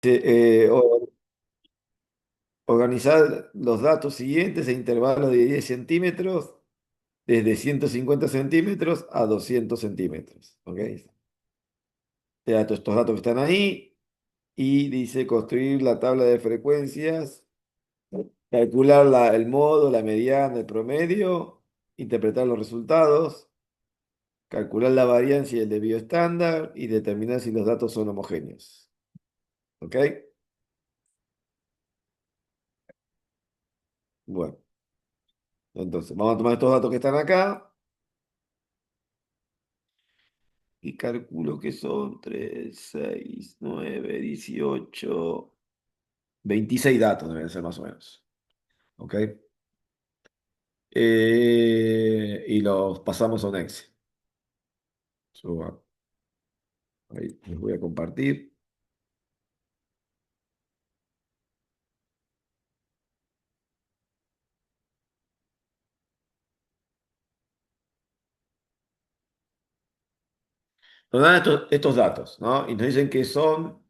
O- organizar los datos siguientes en intervalos de 10 centímetros, desde 150 centímetros a 200 centímetros. ¿Ok? Estos datos que están ahí y dice construir la tabla de frecuencias, calcular el modo, la mediana, el promedio, interpretar los resultados, calcular la variancia y el desvío estándar y determinar si los datos son homogéneos. ¿Ok? Bueno, entonces vamos a tomar estos datos que están acá y calculo que son 3, 6, 9, 18, 26 datos deben ser más o menos. ¿Ok? Y los pasamos a un Excel. Suba. Ahí les voy a compartir. Nos dan estos datos, ¿no? Y nos dicen que son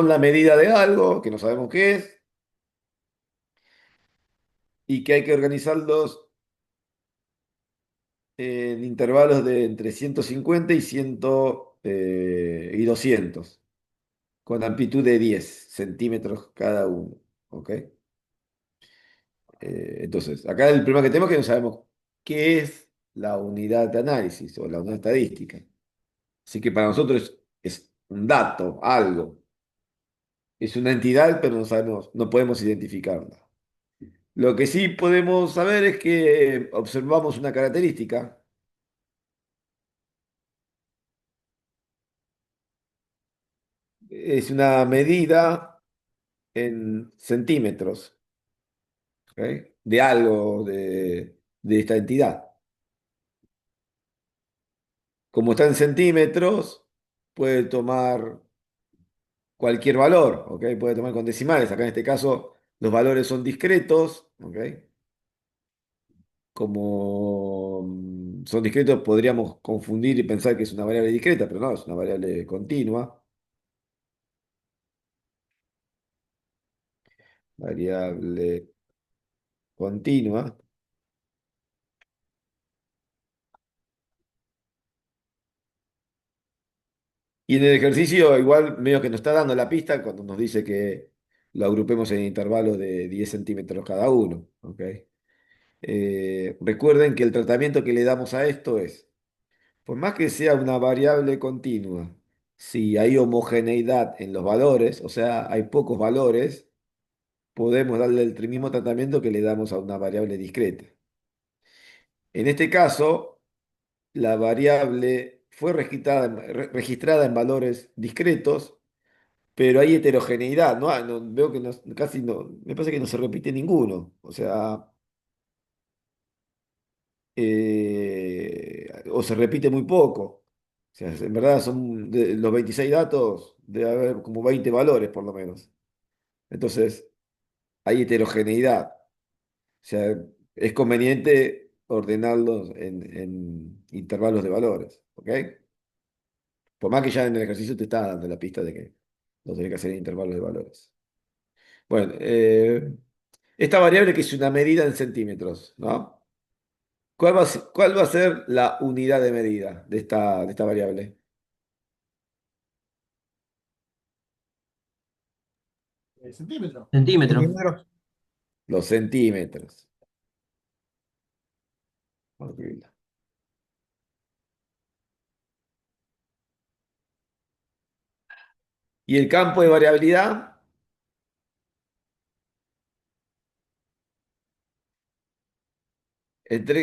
la medida de algo, que no sabemos qué es, y que hay que organizarlos en intervalos de entre 150 y 100 y 200, con amplitud de 10 centímetros cada uno. ¿Ok? Entonces, acá el problema que tenemos es que no sabemos qué es la unidad de análisis o la unidad estadística. Así que para nosotros es un dato, algo. Es una entidad, pero no sabemos, no podemos identificarla. Lo que sí podemos saber es que observamos una característica. Es una medida en centímetros, ¿ok? De algo de esta entidad. Como está en centímetros, puede tomar cualquier valor, ¿ok? Puede tomar con decimales. Acá en este caso los valores son discretos, ¿ok? Como son discretos, podríamos confundir y pensar que es una variable discreta, pero no, es una variable continua. Variable continua. Y en el ejercicio, igual, medio que nos está dando la pista cuando nos dice que lo agrupemos en intervalos de 10 centímetros cada uno. ¿Ok? Recuerden que el tratamiento que le damos a esto es, por más que sea una variable continua, si hay homogeneidad en los valores, o sea, hay pocos valores, podemos darle el mismo tratamiento que le damos a una variable discreta. En este caso, la variable fue registrada en valores discretos, pero hay heterogeneidad, ¿no? Veo que casi no, me parece que no se repite ninguno. O sea, o se repite muy poco. O sea, en verdad son de los 26 datos, debe haber como 20 valores por lo menos. Entonces, hay heterogeneidad. O sea, es conveniente ordenarlos en intervalos de valores. ¿Ok? Por más que ya en el ejercicio te está dando la pista de que lo tenés que hacer en intervalos de valores. Bueno, esta variable que es una medida en centímetros, ¿no? ¿Cuál va a ser la unidad de medida de esta variable? Centímetro. Centímetro. Centímetros. Los centímetros. Horrible. ¿Y el campo de variabilidad?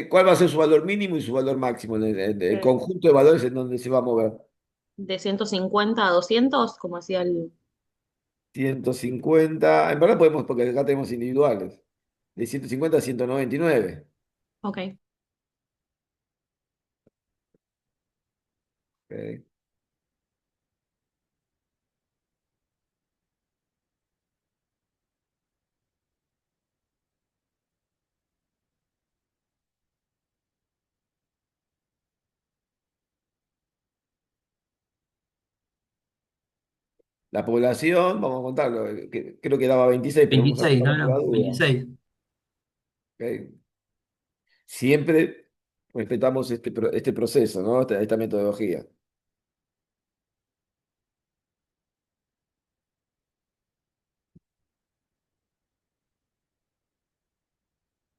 ¿Cuál va a ser su valor mínimo y su valor máximo? En el Eh, conjunto de valores en donde se va a mover. de 150 a 200 como hacía el... 150. En verdad podemos, porque acá tenemos individuales. De 150 a 199. Ok. Ok. La población, vamos a contarlo, creo que daba 26, pero vamos a 26, contarlo ¿no? por la No, duda. 26. ¿Ok? Siempre respetamos este proceso, ¿no? Esta metodología.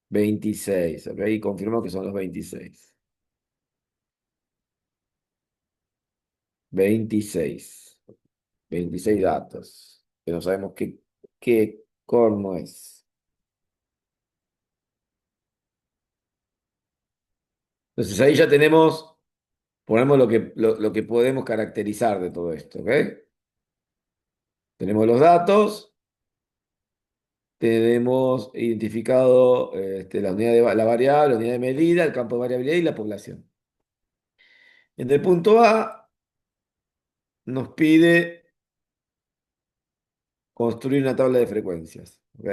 26, ¿ok? Y confirmo que son los 26. 26. 26 datos. Que no sabemos qué corno es. Entonces ahí ya ponemos lo que podemos caracterizar de todo esto, ¿ok? Tenemos los datos, tenemos identificado la unidad la variable, la unidad de medida, el campo de variabilidad y la población. En el punto A nos pide construir una tabla de frecuencias, ¿ok?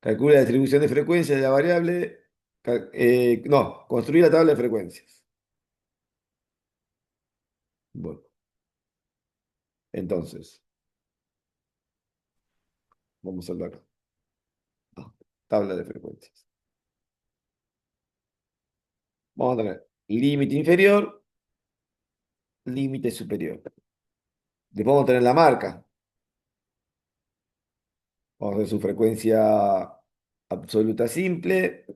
Calcula la distribución de frecuencias de la variable. No, construir la tabla de frecuencias. Bueno, entonces, vamos a hablar. Ah, tabla de frecuencias. Vamos a tener límite inferior, límite superior. Después vamos a tener la marca. Vamos a ver su frecuencia absoluta simple,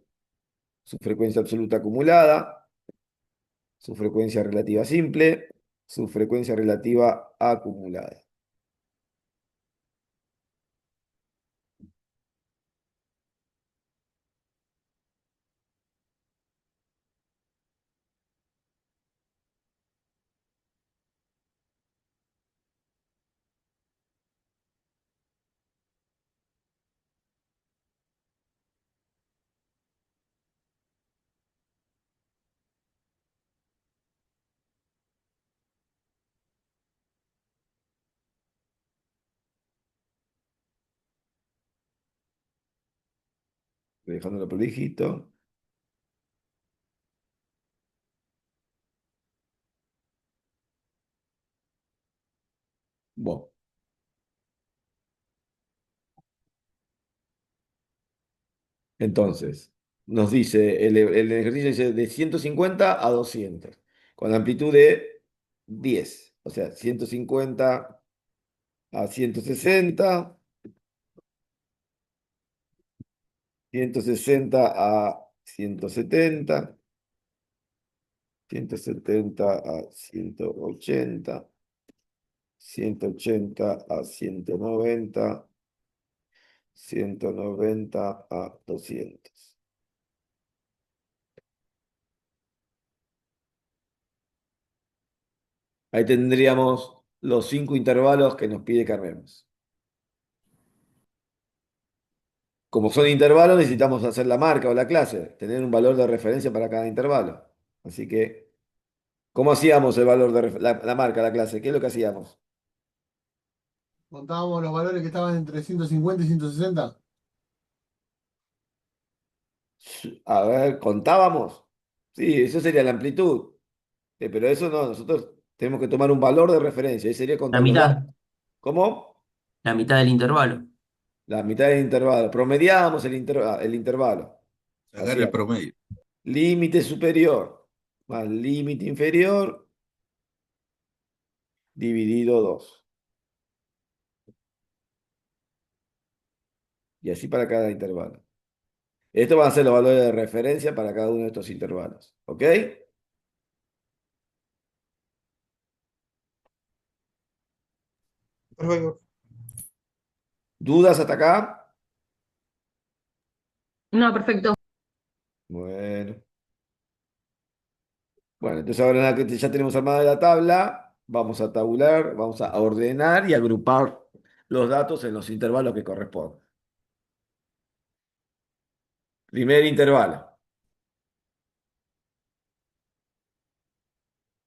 su frecuencia absoluta acumulada, su frecuencia relativa simple, su frecuencia relativa acumulada. Dejándolo prolijito. Bueno, entonces, nos dice, el ejercicio dice de 150 a 200 con amplitud de 10. O sea, 150 a 160, 160 a 170, 170 a 180, 180 a 190, 190 a 200. Ahí tendríamos los 5 intervalos que nos pide que armemos. Como son intervalos, necesitamos hacer la marca o la clase, tener un valor de referencia para cada intervalo. Así que, ¿cómo hacíamos el valor de la marca, la clase? ¿Qué es lo que hacíamos? Contábamos los valores que estaban entre 150 y 160. A ver, ¿contábamos? Sí, eso sería la amplitud. Pero eso no, nosotros tenemos que tomar un valor de referencia, ahí sería La contar los datos. mitad, ¿Cómo? la mitad del intervalo. La mitad del intervalo. Promediábamos el intervalo. Sacar el Hacíamos promedio. límite superior más límite inferior dividido 2. Y así para cada intervalo. Estos van a ser los valores de referencia para cada uno de estos intervalos. ¿Ok? Perfecto. ¿Dudas hasta acá? No, perfecto. Bueno. Bueno, entonces ahora que ya tenemos armada la tabla, vamos a tabular, vamos a ordenar y agrupar los datos en los intervalos que corresponden. Primer intervalo,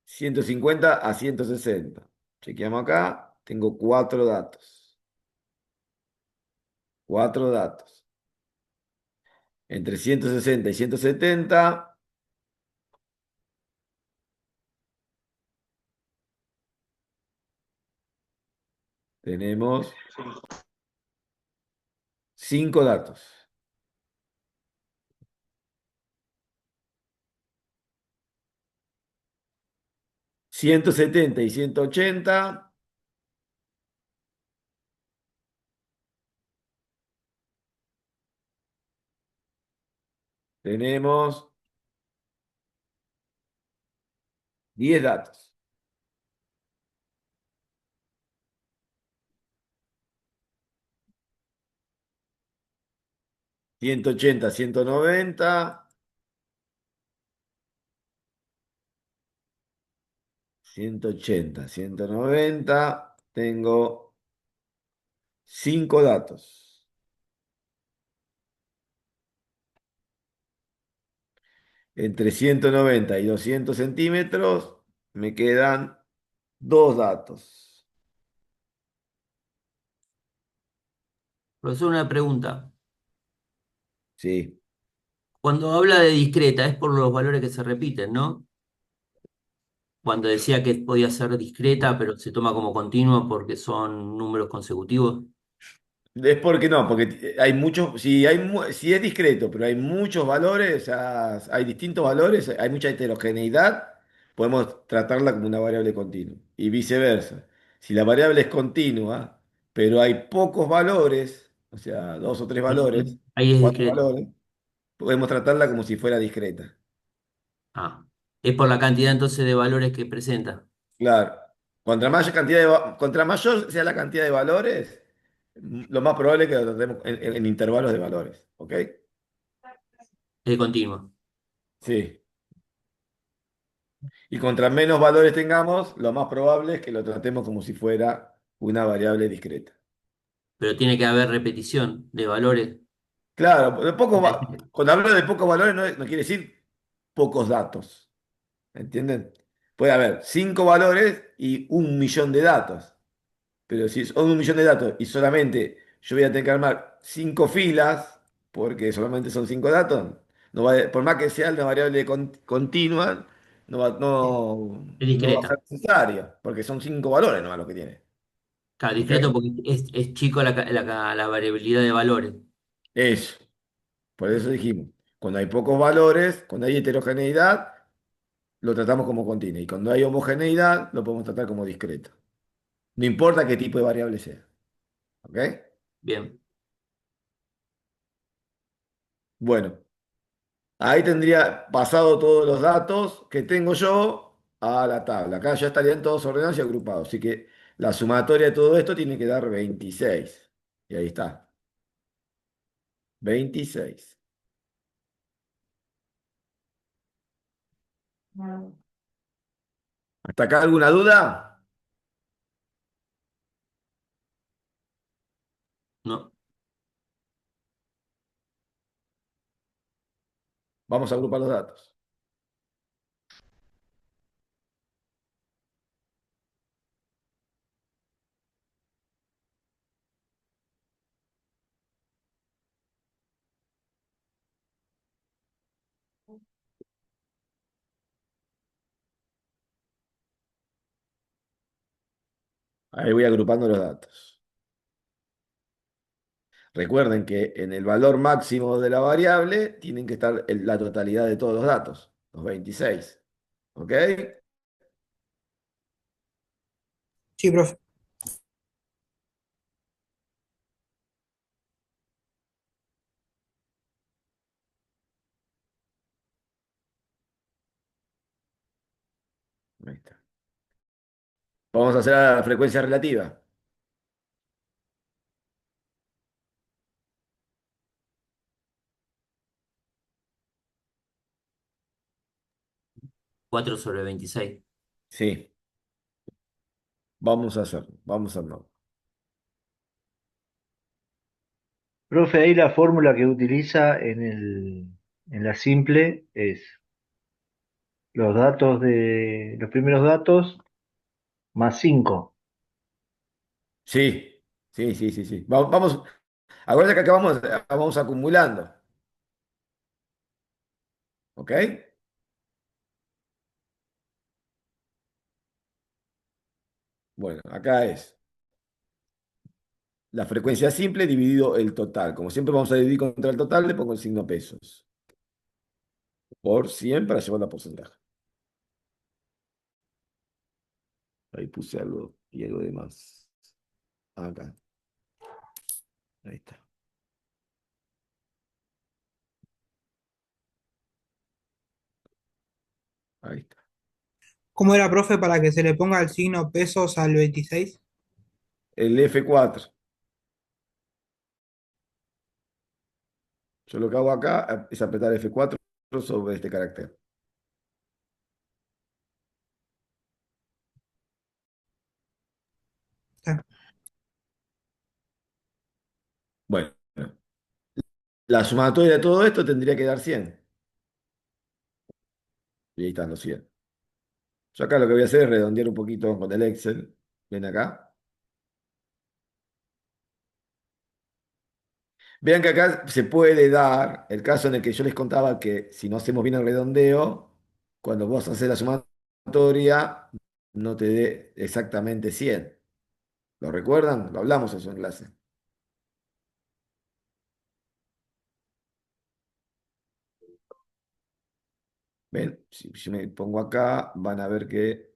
150 a 160. Chequeamos acá, tengo 4 datos. 4 datos. Entre 160 y 170, Tenemos 5 datos. 170 y 180. Tenemos 10 datos. 180, 190. 180, 190. Tengo 5 datos. Entre 190 y 200 centímetros me quedan 2 datos. Profesor, una pregunta. Sí. Cuando habla de discreta es por los valores que se repiten, ¿no? Cuando decía que podía ser discreta, pero se toma como continua porque son números consecutivos. Es porque no, porque hay muchos, si es discreto, pero hay muchos valores, o sea, hay distintos valores, hay mucha heterogeneidad, podemos tratarla como una variable continua. Y viceversa. Si la variable es continua, pero hay pocos valores, o sea, 2 o 3 valores, Ahí es 4 discreta. valores, podemos tratarla como si fuera discreta. Ah, es por la cantidad entonces de valores que presenta. Claro. Contra mayor sea la cantidad de valores, lo más probable es que lo tratemos en intervalos de valores. ¿Ok? Es continua. Sí. Y contra menos valores tengamos, lo más probable es que lo tratemos como si fuera una variable discreta. Pero tiene que haber repetición de valores. Claro, cuando hablo de pocos valores no quiere decir pocos datos. ¿Entienden? Puede haber 5 valores y 1 millón de datos. Pero si son 1 millón de datos y solamente yo voy a tener que armar 5 filas, porque solamente son 5 datos, por más que sea una variable continua, Es no va a ser discreta. necesaria, porque son 5 valores nomás lo que tiene. Claro, ¿Ok? discreto porque es chico la variabilidad de valores. Eso. Por eso Bien, dijimos, cuando hay pocos valores, cuando hay heterogeneidad, lo tratamos como continuo. Y cuando hay homogeneidad, lo podemos tratar como discreto. No importa qué tipo de variable sea. ¿Ok? bien. Bueno. Ahí tendría pasado todos los datos que tengo yo a la tabla. Acá ya estarían todos ordenados y agrupados. Así que la sumatoria de todo esto tiene que dar 26. Y ahí está. 26. ¿Hasta acá alguna duda? No, Vamos a agrupar los datos. Ahí voy agrupando los datos. Recuerden que en el valor máximo de la variable tienen que estar la totalidad de todos los datos, los 26. ¿Ok? Ahí Sí, profe. está. Vamos a hacer la frecuencia relativa. 4/26. Sí, vamos a hacerlo. Vamos a hacerlo. Profe, ahí la fórmula que utiliza en la simple es los primeros datos más 5. Sí, sí, sí, sí, sí. Vamos, acuérdense que acá vamos acumulando, ¿ok? Bueno, acá es. la frecuencia simple dividido el total. Como siempre vamos a dividir contra el total, le pongo el signo pesos. Por 100 para llevarlo a porcentaje. Ahí puse algo y algo de más. Acá. Ahí está. Ahí está. ¿Cómo era, profe, para que se le ponga el signo pesos al 26? El F4. Yo lo que hago acá es apretar F4 sobre este carácter. Está. Bueno, la sumatoria de todo esto tendría que dar 100. Y ahí están los 100. Yo acá lo que voy a hacer es redondear un poquito con el Excel. Ven acá. Vean que acá se puede dar el caso en el que yo les contaba que si no hacemos bien el redondeo, cuando vos haces la sumatoria, no te dé exactamente 100. ¿Lo recuerdan? Lo hablamos eso en clase. ¿Ven? Si yo me pongo acá, van a ver que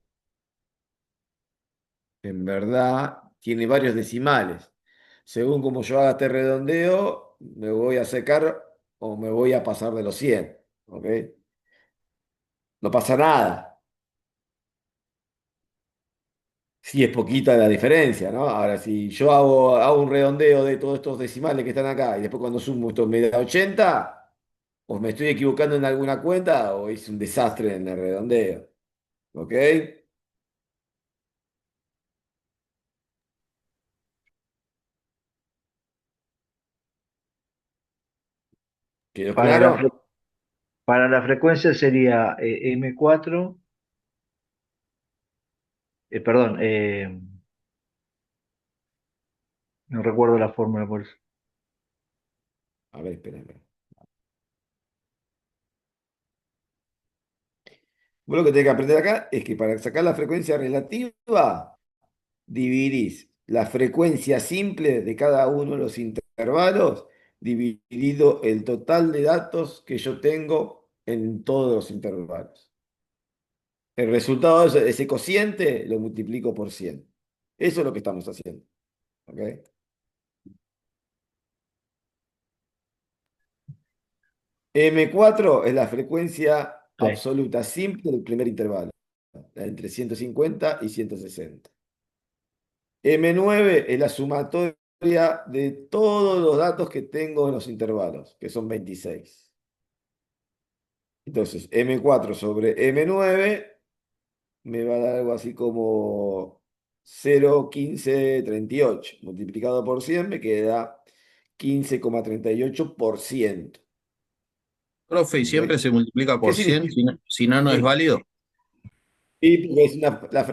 en verdad tiene varios decimales. Según como yo haga este redondeo, me voy a secar o me voy a pasar de los 100. ¿Ok? No pasa nada. Sí, es poquita la diferencia, ¿no? Ahora, si yo hago un redondeo de todos estos decimales que están acá y después cuando sumo esto me da 80, o me estoy equivocando en alguna cuenta o hice un desastre en el redondeo. ¿Ok? ¿Quedó Para la, fre- claro? para la frecuencia sería M4, perdón, no recuerdo la fórmula por eso. A ver, espérenme. Vos lo que tenés que aprender acá es que para sacar la frecuencia relativa, dividís la frecuencia simple de cada uno de los intervalos dividido el total de datos que yo tengo en todos los intervalos. El resultado de ese cociente lo multiplico por 100. Eso es lo que estamos haciendo. ¿Ok? M4 es la frecuencia Sí. absoluta simple del primer intervalo, entre 150 y 160. M9 es la sumatoria de todos los datos que tengo en los intervalos, que son 26. Entonces, M4 sobre M9 me va a dar algo así como 0,1538. Multiplicado por 100 me queda 15,38%. Profe, ¿y ¿Ok? siempre se multiplica ¿Qué por 100? significa? Si no, no es Sí. válido. Y porque la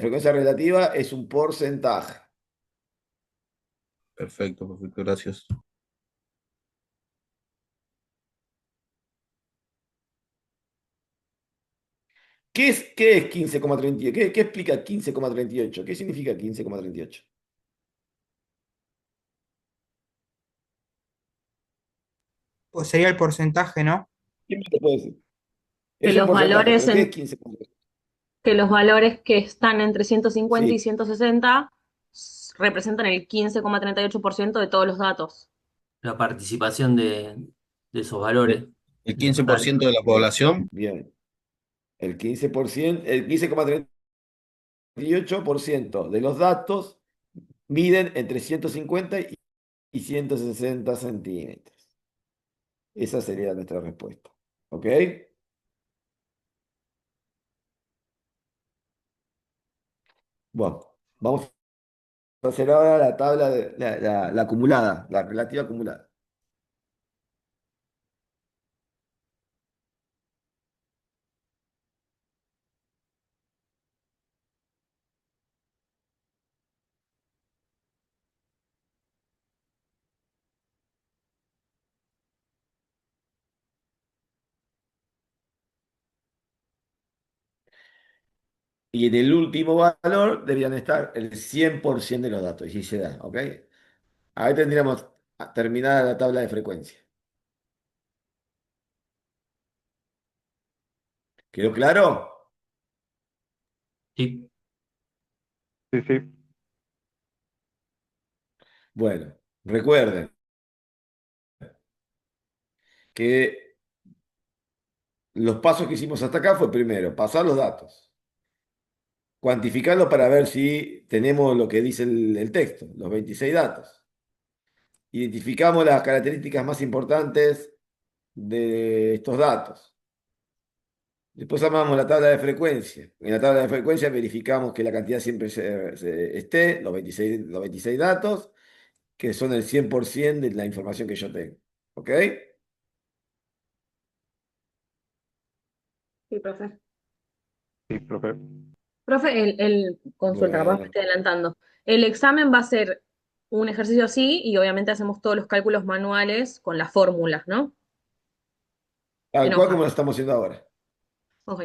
frecuencia relativa es un porcentaje. Perfecto, perfecto, gracias. ¿Qué es 15,38? ¿Qué explica 15,38? ¿Qué significa 15,38? Pues sería el porcentaje, ¿no? ¿Quién me lo puede decir? Que Es un los porcentaje, valores pero ¿qué es en, 15,38? que los valores que están entre 150 y Sí, 160 representan el 15,38% de todos los datos. La participación de esos valores, El del quince por total. ciento de la bien, población, bien. El 15%, el 15,38% de los datos miden entre 150 y 160 centímetros. Esa sería nuestra respuesta. ¿Ok? Bueno, vamos a hacer ahora la tabla de la acumulada, la relativa acumulada. Y en el último valor deberían estar el 100% de los datos, y si se da, ¿ok? Ahí tendríamos terminada la tabla de frecuencia. ¿Quedó claro? Sí. Sí, sí. Bueno, recuerden que los pasos que hicimos hasta acá fue primero, pasar los datos, cuantificarlos para ver si tenemos lo que dice el texto, los 26 datos. Identificamos las características más importantes de estos datos. Después armamos la tabla de frecuencia. En la tabla de frecuencia verificamos que la cantidad siempre esté, los 26 datos, que son el 100% de la información que yo tengo. ¿Ok? Sí, profe. Sí, profe. Profe, consulta, capaz me Bueno, estoy adelantando. El examen va a ser un ejercicio así y obviamente hacemos todos los cálculos manuales con las fórmulas, ¿no? En tal cual hoja. como lo estamos haciendo ahora. Ok,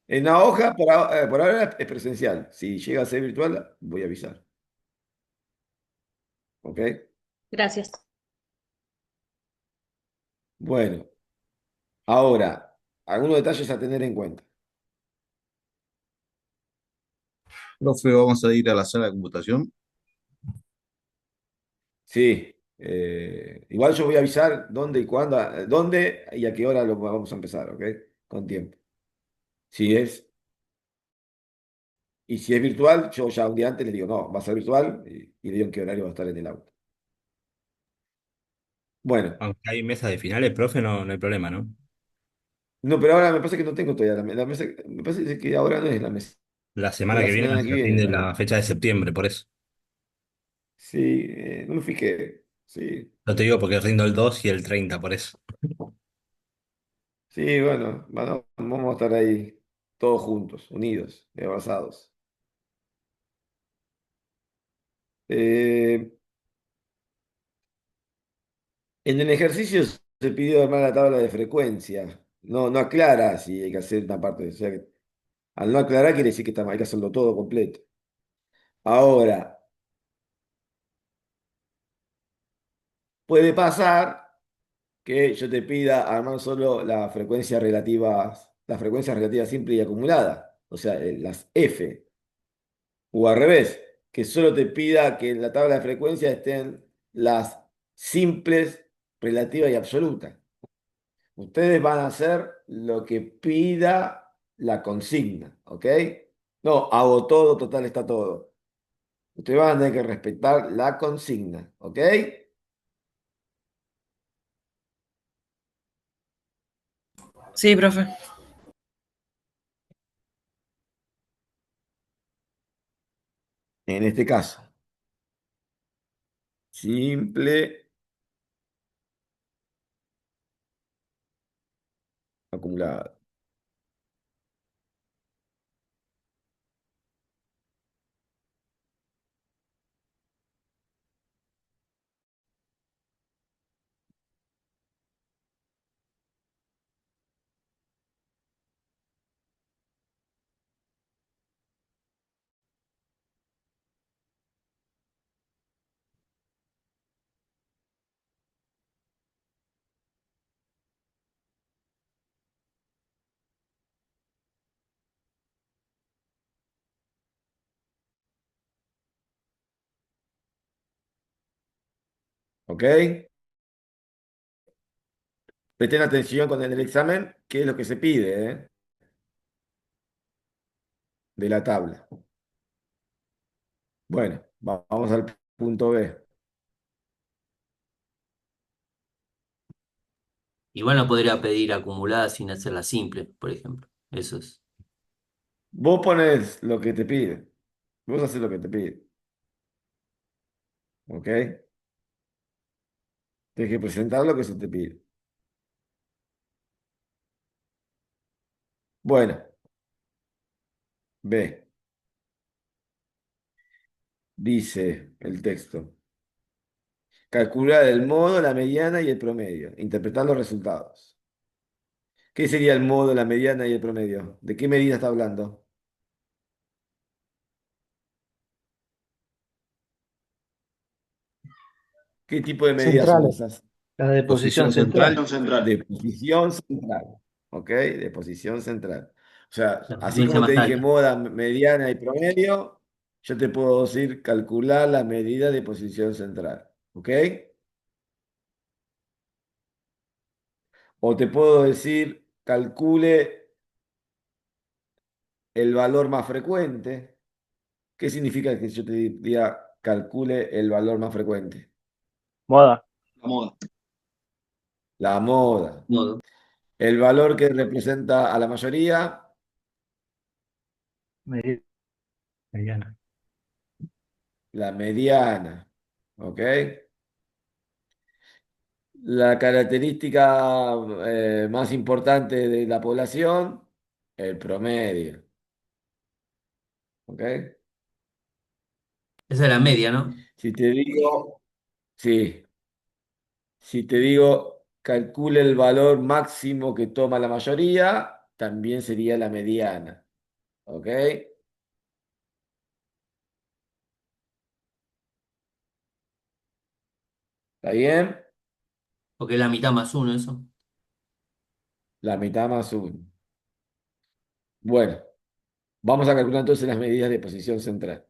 En la hoja, por ahora es presencial. Si llega a ser virtual, voy a avisar. ¿Ok? gracias. Bueno, ahora, algunos detalles a tener en cuenta. Profe, vamos a ir a la sala de computación. Sí, igual yo voy a avisar dónde y cuándo, dónde y a qué hora lo vamos a empezar, ¿ok? Con tiempo. Si es, y si es virtual, yo ya un día antes le digo, no, va a ser virtual y le digo en qué horario va a estar en el auto. Bueno, Aunque hay mesa de finales, profe, no, no hay problema, ¿no? no, pero ahora me parece que no tengo todavía la mesa, me parece que ahora no es la mesa, La es semana la que viene semana que se viene, rinde ¿no? la fecha de septiembre, por eso. Sí, no me fijé, sí, No te digo porque rindo el 2 y el 30 por eso. sí, bueno, vamos a estar ahí todos juntos, unidos, abrazados. Eh, En el ejercicio se pidió armar la tabla de frecuencia. No, no aclara si hay que hacer una parte. O sea, al no aclarar quiere decir que hay que hacerlo todo completo. Ahora, puede pasar que yo te pida armar solo las frecuencias relativas simple y acumulada. O sea, las F. O al revés, que solo te pida que en la tabla de frecuencia estén las simples, relativas y absolutas. Ustedes van a hacer lo que pida la consigna, ¿ok? No, hago todo, total está todo. Ustedes van a tener que respetar la consigna, ¿ok? Sí, profe. En este caso, simple, acumulado, ¿ok? Presten atención con el examen, qué es lo que se pide, ¿eh? De la tabla. Bueno, vamos al punto B. Igual no podría pedir acumulada sin hacerla simple, por ejemplo. Eso es. Vos pones lo que te pide. Vos haces lo que te pide, ¿ok? Tienes que presentar lo que se te pide. Bueno, B. Dice el texto. Calcular el modo, la mediana y el promedio. Interpretar los resultados. ¿Qué sería el modo, la mediana y el promedio? ¿De qué medida está hablando? ¿Qué tipo de medidas son Centrales. esas? La de posición Posición central. central. Central. De posición central. ¿Ok? De posición central. O sea, La así frecuencia como te más dije alta. moda, mediana y promedio, yo te puedo decir calcular la medida de posición central. ¿Ok? O te puedo decir calcule el valor más frecuente. ¿Qué significa que yo te diga calcule el valor más frecuente? Moda. La moda. La moda. Modo. El valor que representa a la mayoría, Medi- Mediana. la mediana. ¿Ok? La característica más importante de la población, el promedio. ¿Ok? Esa es la media, ¿no? Si te digo, sí, si te digo, calcule el valor máximo que toma la mayoría, también sería la mediana. ¿Ok? ¿Está bien? Porque es la mitad más uno, eso. La mitad más uno. Bueno, vamos a calcular entonces las medidas de posición central.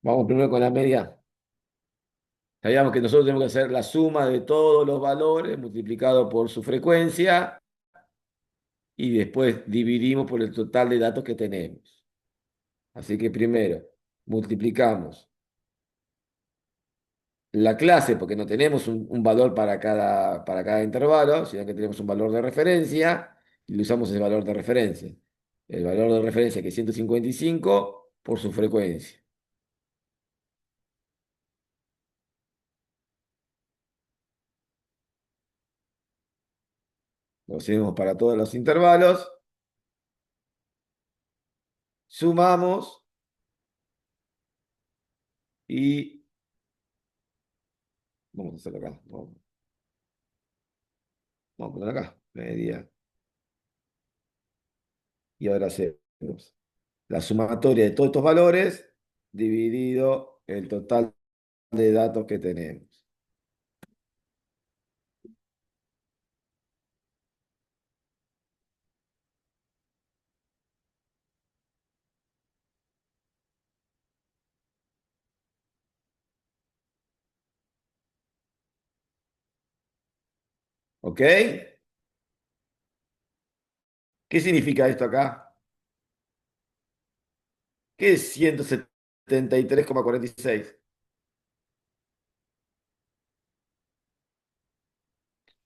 Vamos primero con la media. Sabíamos que nosotros tenemos que hacer la suma de todos los valores multiplicado por su frecuencia y después dividimos por el total de datos que tenemos. Así que primero multiplicamos la clase, porque no tenemos un valor para cada intervalo, sino que tenemos un valor de referencia y le usamos ese valor de referencia. El valor de referencia que es 155 por su frecuencia. Lo hacemos para todos los intervalos. Sumamos y vamos a hacerlo acá. Vamos a poner acá. Media. Y ahora hacemos la sumatoria de todos estos valores dividido el total de datos que tenemos. ¿Ok? ¿Qué significa esto acá? ¿Qué es 173,46?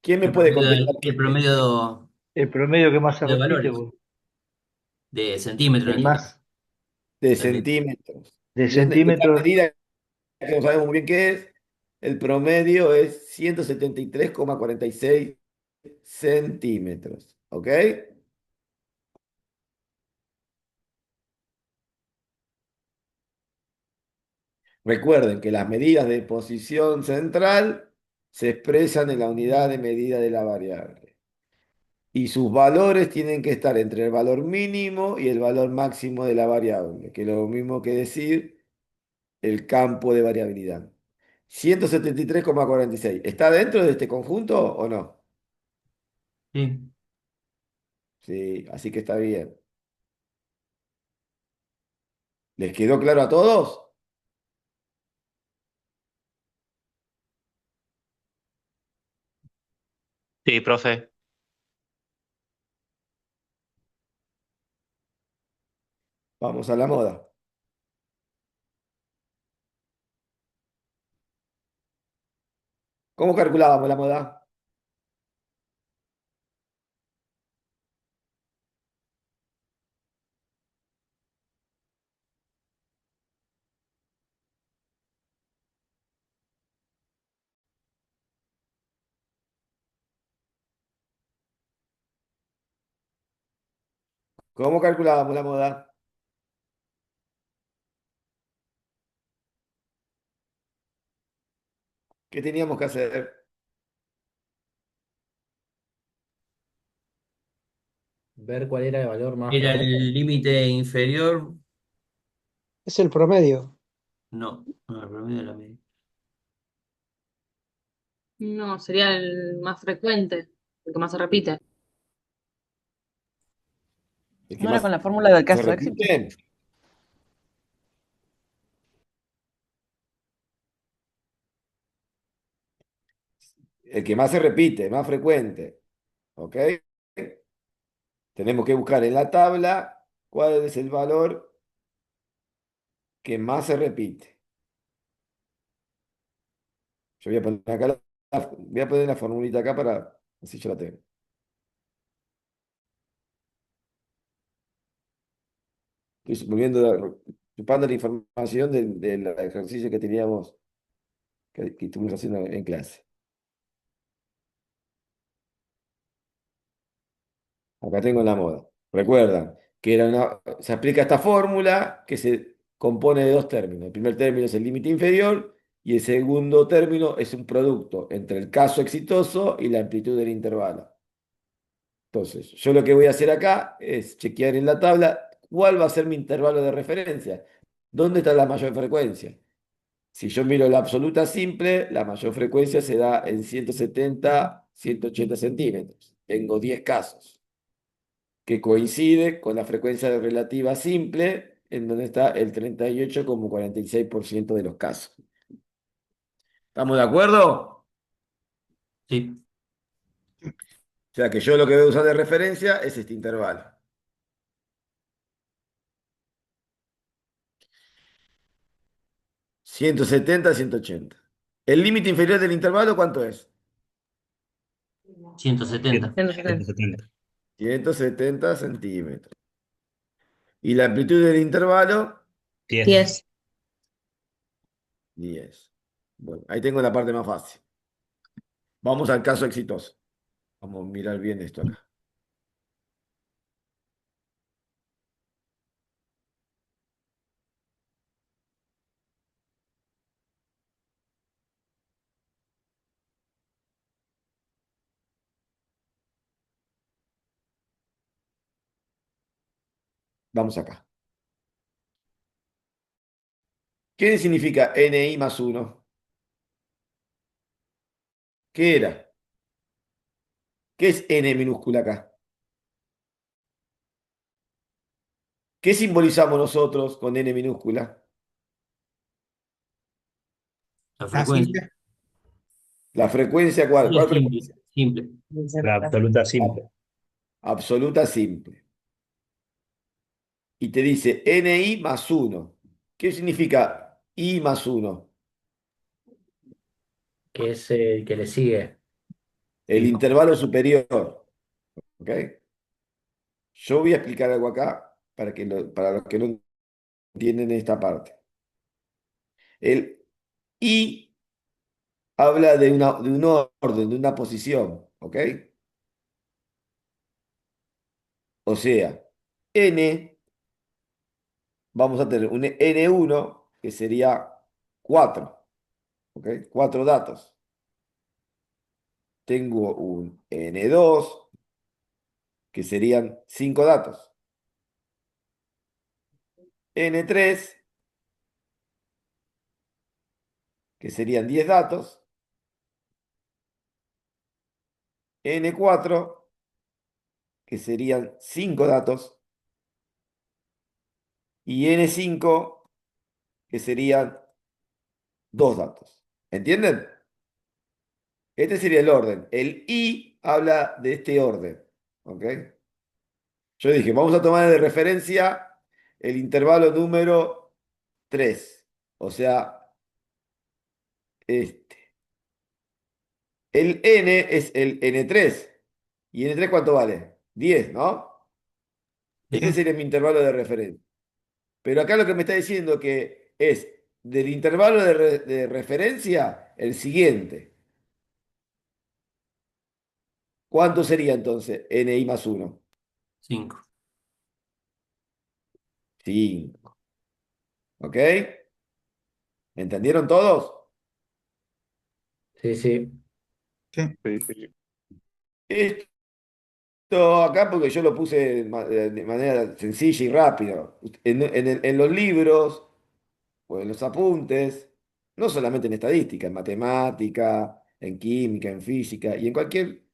¿Quién me puede contestar qué El es? promedio El promedio que más se de repite, valores. De centímetros, el entiendo. más De También. centímetros. de Y esta centímetros. medida, que no sabemos muy bien qué es, el promedio es 173,46 centímetros. ¿Ok? Recuerden que las medidas de posición central se expresan en la unidad de medida de la variable. Y sus valores tienen que estar entre el valor mínimo y el valor máximo de la variable, que es lo mismo que decir el campo de variabilidad. 173,46. ¿Está dentro de este conjunto o no? Sí. Sí, así que está bien. ¿Les quedó claro a todos? Sí, profe. Vamos a la moda. ¿Cómo calculábamos la moda? ¿Cómo calculábamos la moda? ¿Qué teníamos que hacer? ver cuál era el valor más ¿Era promedio. el límite inferior? Es el promedio. No, no, el promedio de la media. No, sería el más frecuente, el que más se repite. El que ¿No era más con la fórmula del se caso de éxito? repite, el que más se repite, más frecuente. ¿Ok? Tenemos que buscar en la tabla cuál es el valor que más se repite. Yo voy a poner acá voy a poner la formulita acá para así yo la tengo. Estoy chupando la información del ejercicio que teníamos, que estuvimos haciendo en clase. Acá tengo la moda. Recuerdan que se aplica esta fórmula que se compone de dos términos. El primer término es el límite inferior y el segundo término es un producto entre el caso exitoso y la amplitud del intervalo. Entonces, yo lo que voy a hacer acá es chequear en la tabla cuál va a ser mi intervalo de referencia. ¿Dónde está la mayor frecuencia? Si yo miro la absoluta simple, la mayor frecuencia se da en 170, 180 centímetros. Tengo 10 casos, que coincide con la frecuencia relativa simple, en donde está el 38,46% de los casos. ¿Estamos de acuerdo? Sí. O sea que yo lo que voy a usar de referencia es este intervalo. 170, 180. ¿El límite inferior del intervalo cuánto es? 170. 170. 170. 170 centímetros. ¿Y la amplitud del intervalo? 10. 10. 10. Bueno, ahí tengo la parte más fácil. Vamos al caso exitoso. Vamos a mirar bien esto acá. Vamos acá. ¿Qué significa NI más 1? ¿Qué era? ¿Qué es N minúscula acá? ¿Qué simbolizamos nosotros con N minúscula? La La frecuencia. simple. ¿La frecuencia cuál? Sí, es ¿Cuál simple. frecuencia? Simple. La absoluta La simple. absoluta simple. Y te dice NI más 1. ¿Qué significa I más 1? Que es el que le sigue. El Y intervalo superior. ¿Ok? Yo voy a explicar algo acá para los que no entienden esta parte. El I habla de un orden, de una posición. ¿Ok? O sea, N, vamos a tener un N1 que sería 4. ¿Ok? 4 datos. Tengo un N2 que serían 5 datos. N3 que serían 10 datos. N4 que serían 5 datos. Y N5 que serían 2 datos. ¿Entienden? Este sería el orden. El I habla de este orden. ¿Ok? Yo dije, vamos a tomar de referencia el intervalo número 3. O sea, este. El N es el N3. ¿Y N3 cuánto vale? 10, ¿no? Este Sí. sería mi intervalo de referencia. Pero acá lo que me está diciendo que es del intervalo de referencia el siguiente. ¿Cuánto sería entonces NI más 1? 5. 5. ¿Ok? ¿Entendieron todos? sí, sí. Sí. Sí, sí. Esto No, acá porque yo lo puse de manera sencilla y rápida. En los libros o en los apuntes, no solamente en estadística, en matemática, en química, en física y en cualquier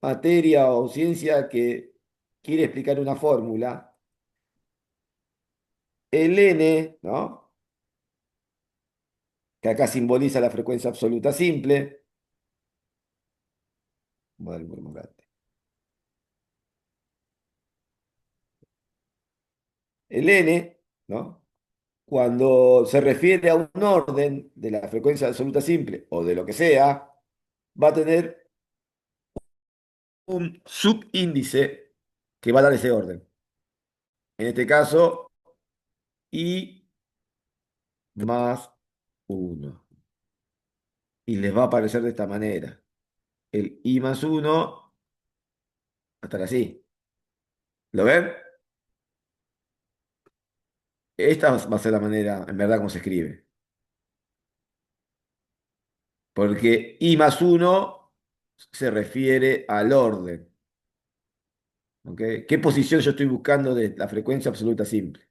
materia o ciencia que quiere explicar una fórmula, el n, ¿no? Que acá simboliza la frecuencia absoluta simple. Voy a dar un número más grande. El n, ¿no? Cuando se refiere a un orden de la frecuencia absoluta simple o de lo que sea, va a tener un subíndice que va a dar ese orden. En este caso, i más 1. Y les va a aparecer de esta manera. El i más 1 va a estar así. ¿Lo ven? Esta va a ser la manera, en verdad, como se escribe. Porque i más 1 se refiere al orden. ¿Ok? ¿Qué posición yo estoy buscando de la frecuencia absoluta simple?